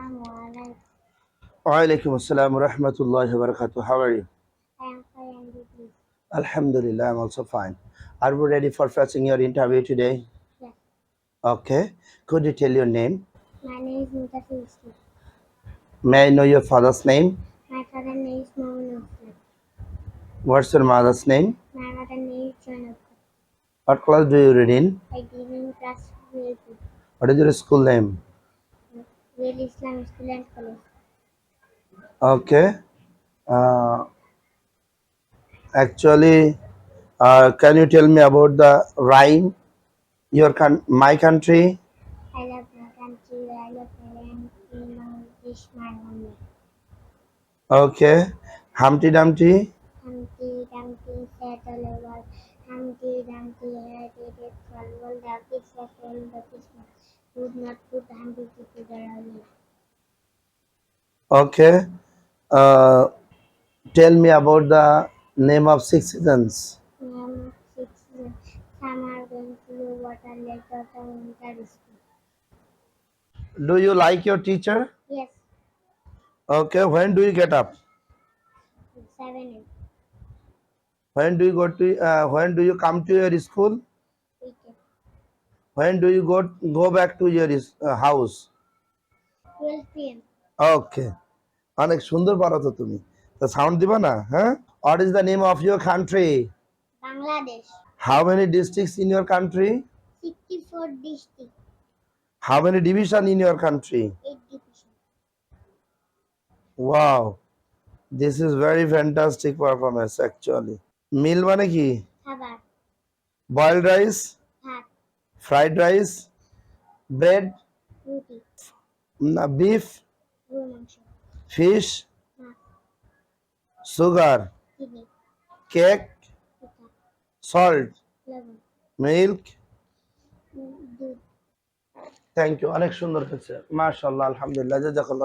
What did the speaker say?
Assalamualaikum. Walaikum assalam wa rahmatullahi wa barakatuh. How are you? I am fine and you please. Alhamdulillah, I'm also fine. Are you ready for facing your interview today? Yes. Okay. Could you tell your name? My name is Muntafir Islam. May I know your father's name? My father name is Mohammed Muslim. What's your mother's name? My mother name is Janaka. What class do you read in? I live in class 12. What is your school name? Real Islam School and College. Okay. Uh, actually, can you tell me about the rhyme? My country. I love my country. I love my land. Bangladesh, my home. Okay. Humpty Dumpty. Humpty Dumpty sat on a wall. Humpty Dumpty had a fall. The pigs were told the fisherman would not put Humpty together. Okay. Uh, tell me about the name of six seasons. Six, summer, going through water, lake, autumn, winter, spring. Do you like your teacher? Yes, Okay. When do you get up? 7, 8, When do you go to? When do you come to your school? 8, 8. When do you go back to your house? 12 p.m. Okay. অনেক সুন্দর পারো তো তুমি। তো sound দিবা না, হ্যাঁ? What is the name of your country? Bangladesh. How many districts in your country? 64 district. How many division in your country? 8 division. Wow. This is very fantastic performance actually. Meal মানে কি? Khabar. Boiled rice, Bhat. fried rice, bread, Ruti. beef, Guru mangsho. fish, Maছ. sugar, Chini. cake, Pitha. salt, Laban. milk. Dudh. Thank you, অনেক সুন্দর হয়েছে মাশাআল্লাহ, আলহামদুলিল্লাহ, জাযাকাল্লাহ।